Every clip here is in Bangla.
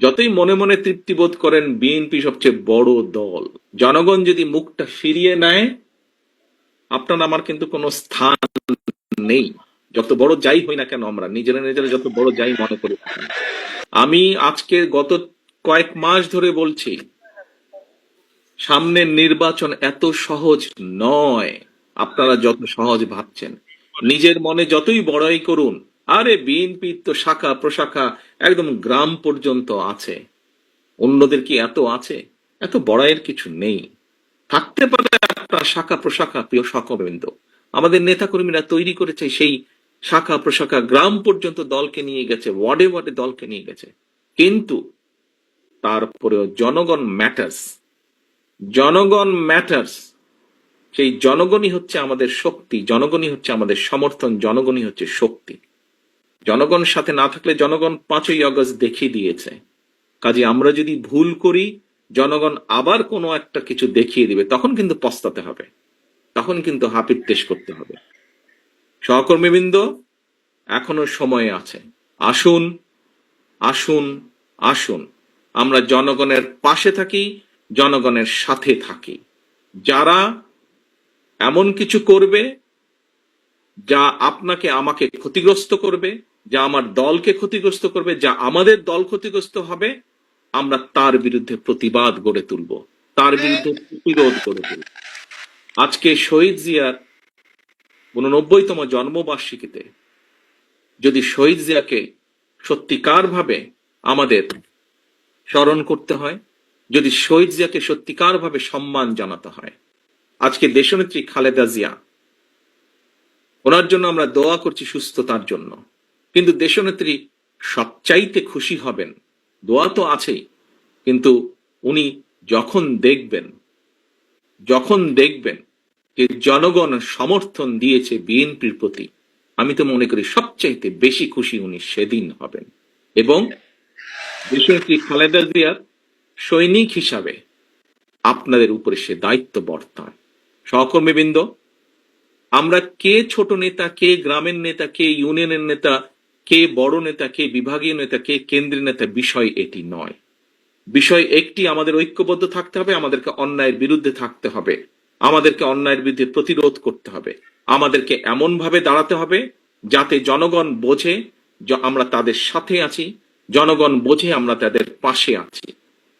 যতই মনে মনে তৃপ্তি বোধ করেন বিএনপি সবচেয়ে বড় দল, জনগণ যদি মুখটা ফিরিয়ে নেয় আপনার আমার কিন্তু কোনো স্থান নেই। যত বড় যাই হই না কেন, আমরা নিজেরা নিজেরা যত বড় যাই মনে করি না কেন। আমি আজকে গত কয়েক মাস ধরে বলছি, সামনের নির্বাচন এত সহজ নয় আপনারা যত সহজ ভাবছেন। নিজের মনে যতই বড়াই করুন, আরে বিএনপি তো শাখা প্রশাখা একদম গ্রাম পর্যন্ত আছে, অন্যদের কি এত আছে? এত বড়াইয়ের কিছু নেই। থাকতে পারে আপনার শাখা প্রশাখা, প্রিয় সহকর্মীবৃন্দ, আমাদের নেতাকর্মীরা তৈরি করেছে সেই শাখা প্রশাখা, গ্রাম পর্যন্ত দলকে নিয়ে গেছে, ওয়ার্ডে ওয়ার্ডে দলকে নিয়ে গেছে। কিন্তু তারপরেও জনগণ ম্যাটার্স, জনগণ ম্যাটার্স। সেই জনগণই হচ্ছে আমাদের শক্তি, জনগণই হচ্ছে আমাদের সমর্থন, জনগণই হচ্ছে শক্তি। জনগণ সাথে না থাকলে জনগণ 5ই আগস্ট দেখিয়ে দিয়েছে। কাজে আমরা যদি ভুল করি, জনগণ আবার কোনো একটা কিছু দেখিয়ে দিবে, তখন কিন্তু পস্তাতে হবে, তখন কিন্তু হাপির টেস করতে হবে। সহকর্মীবৃন্দ, এখনো সময় আছে। আসুন আসুন আসুন, আমরা জনগণের পাশে থাকি, জনগণের সাথে থাকি। যারা এমন কিছু করবে যা আপনাকে আমাকে ক্ষতিগ্রস্ত করবে, যা আমার দলকে ক্ষতিগ্রস্ত করবে, যা আমাদের দল ক্ষতিগ্রস্ত হবে, আমরা তার বিরুদ্ধে প্রতিবাদ গড়ে তুলব, তার বিরুদ্ধে প্রতিরোধ গড়ে তুলব। আজকে শহীদ জিয়ার 89তম জন্মবার্ষিকীতে যদি শহীদ জিয়াকে সত্যিকার ভাবে আমাদের স্মরণ করতে হয়, যদি শহীদ জিয়াকে সত্যিকার ভাবে সম্মান জানাতে হয়, আজকে দেশনেত্রী খালেদা জিয়া, ওনার জন্য আমরা দোয়া করছি সুস্থতার জন্য। কিন্তু দেশনেত্রী সবচাইতে খুশি হবেন, দোয়া তো আছেই, কিন্তু উনি যখন দেখবেন যে জনগণ সমর্থন দিয়েছে বিএনপির প্রতি, আমি তো মনে করি সবচাইতে বেশি খুশি উনি সেদিন হবেন। এবং দেশনেত্রী খালেদা জিয়ার সৈনিক হিসাবে আপনাদের উপরে সে দায়িত্ব বর্তায়। সহকর্মীবৃন্দ, আমরা কে ছোট নেতা, কে গ্রামের নেতা, কে ইউনিয়নের নেতা, কে বড় নেতা, কে বিভাগীয় নেতা, কে কেন্দ্রীয় নেতা, বিষয় এটি নয়। বিষয় একটি, আমাদের ঐক্যবদ্ধ থাকতে হবে, আমাদেরকে অন্যায়ের বিরুদ্ধে থাকতে হবে, আমাদেরকে অন্যায়ের বিরুদ্ধে প্রতিরোধ করতে হবে, আমাদেরকে এমন ভাবে দাঁড়াতে হবে যাতে জনগণ বোঝে যে আমরা তাদের সাথে আছি, জনগণ বোঝে আমরা তাদের পাশে আছি,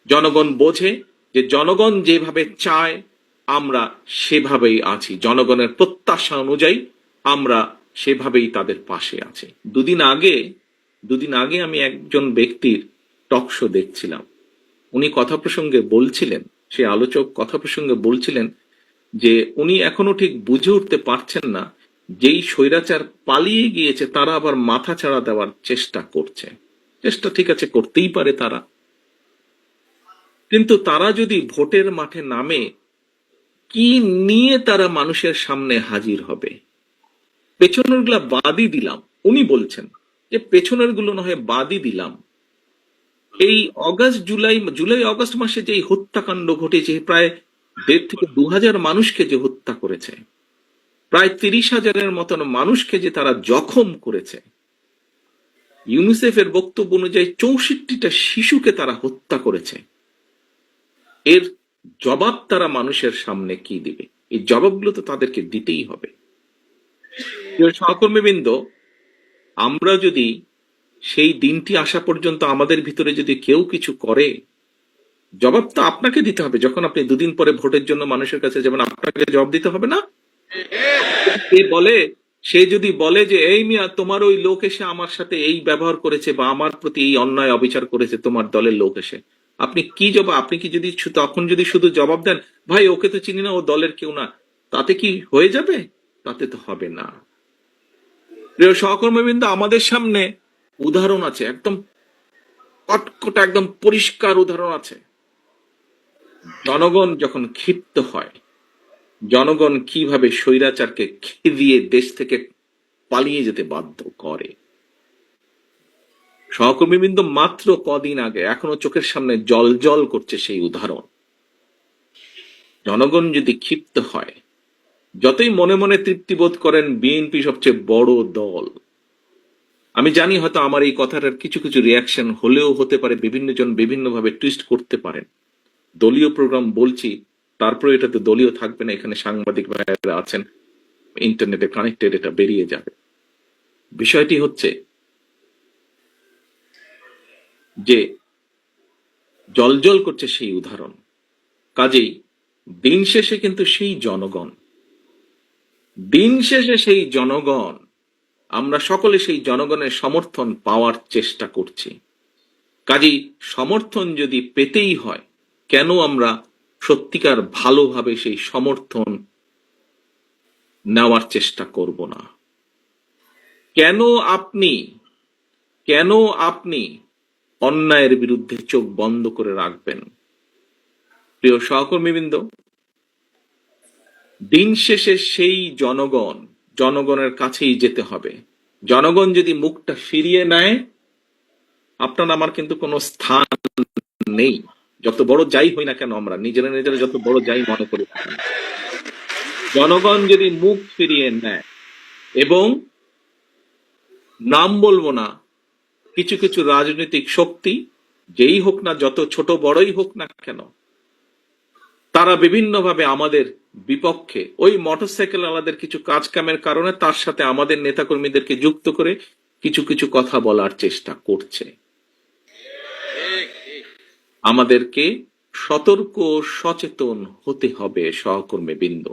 জনগণ বোঝে যে জনগণ যেভাবে চায় আমরা সেভাবেই আছি, জনগণের প্রত্যাশা অনুযায়ী আমরা সেভাবেই তাদের পাশে আছি। দুদিন আগে আমি একজন ব্যক্তির টক শো দেখছিলাম। উনি কথা প্রসঙ্গে বলছিলেন, সে আলোচক কথা প্রসঙ্গে বলছিলেন যে উনি এখনো ঠিক বুঝে উঠতে পারছেন না, যেই স্বৈরাচার পালিয়ে গিয়েছে তারা আবার মাথা ছাড়া দেওয়ার চেষ্টা করছে। চেষ্টা ঠিক আছে, করতেই পারে তারা, কিন্তু তারা যদি ভোটের মাঠে নামে, কি নিয়ে তারা মানুষের সামনে হাজির হবে? পেছনের গুলা বাদই দিলাম, উনি বলছেন যে পেছনের গুলো না হয় বাদই দিলাম, এই জুলাই অগস্ট মাসে যে হত্যাকাণ্ড ঘটেছে, প্রায় 1.5 থেকে 2,000 মানুষকে যে হত্যা করেছে, প্রায় 30,000-এর মতন মানুষকে যে তারা জখম করেছে, ইউনিসেফের বক্তব্য অনুযায়ী 64টা শিশুকে তারা হত্যা করেছে, এর জবাব তারা মানুষের সামনে কি দিবে? এই জবাবগুলো তো তাদেরকে দিতেই হবে। সহকর্মীবৃন্দ, আমরা যদি সেই দিনটি আসা পর্যন্ত আমাদের ভিতরে যদি কেউ কিছু করে, জবাব তো আপনাকে দিতে হবে। যখন আপনি 2 দিন পরে ভোটের জন্য মানুষের কাছে যাবেন, আপনাকে জবাব দিতে হবে না? সে যদি বলে যে এই মিয়া, তোমার ওই লোক এসে আমার সাথে এই ব্যবহার করেছে বা আমার প্রতি এই অন্যায় অবিচার করেছে, তোমার দলের লোক এসে, আপনি কি জবাব? আপনি কি যদি তখন যদি শুধু জবাব দেন, ভাই ওকে তো চিনি না, ও দলের কেউ না, তাতে কি হয়ে যাবে? তাতে তো হবে না। প্রিয় সহকর্মীবৃন্দ, আমাদের সামনে উদাহরণ আছে, একদম কটকটা একদম পরিষ্কার উদাহরণ আছে। জনগণ যখন ক্ষিপ্ত হয়, জনগণ কিভাবে স্বৈরাচারকে খেদিয়ে দেশ থেকে পালিয়ে যেতে বাধ্য করে। সহকর্মীবৃন্দ, মাত্র কদিন আগে, এখনো চোখের সামনে জল জল করছে সেই উদাহরণ। জনগণ যদি ক্ষিপ্ত হয়, যতই মনে মনে তৃপ্তি বোধ করেন বিএনপি সবচেয়ে বড় দল, আমি জানি হয়তো আমার এই কথাটার কিছু কিছু রিয়াকশন হলেও হতে পারে, বিভিন্ন জন বিভিন্ন ভাবে টুইস্ট করতে পারেন। দলীয় প্রোগ্রাম বলছি, তারপরে এটা তো দলীয় থাকবে না, এখানে সাংবাদিক ভাইয়েরা আছেন, ইন্টারনেটে কানেক্টেড, এটা বেরিয়ে যাবে। বিষয়টি হচ্ছে যে জলজল করছে সেই উদাহরণ, কাজেই দিন শেষে কিন্তু সেই জনগণ, দিন শেষে সেই জনগণ, আমরা সকলে সেই জনগণের সমর্থন পাওয়ার চেষ্টা করছি। কাজেই সমর্থন যদি পেতেই হয়, কেন আমরা সত্যিকার ভালোভাবে সেই সমর্থন নেওয়ার চেষ্টা করব না? কেন আপনি কেন আপনি অন্যায়ের বিরুদ্ধে চোখ বন্ধ করে রাখবেন? প্রিয় সহকর্মীবৃন্দ, দিন শেষে সেই জনগণের কাছেই যেতে হবে। জনগণ যদি মুখটা ফিরিয়ে নেয়, আপনার আমার কিন্তু কোনো স্থান নেই। যত বড় যাই হই না কেন, আমরা নিজেরা নিজেরা যত বড় যাই মনে করি না কেন, জনগণ যদি মুখ ফিরিয়ে নেয়, এবং নাম বলবো না, কিছু কিছু রাজনৈতিক শক্তি, যেই হোক না, যত ছোট বড়ই হোক না কেন, তারা বিভিন্নভাবে আমাদের বিপক্ষে, ওই মোটরসাইকেল আলাদের কিছু কাজ কামের কারণে তার সাথে আমাদের নেতাকর্মীদেরকে যুক্ত করে কিছু কিছু কথা বলার চেষ্টা করছে। আমাদেরকে সতর্ক, সচেতন হতে হবে সহকর্মীবৃন্দ।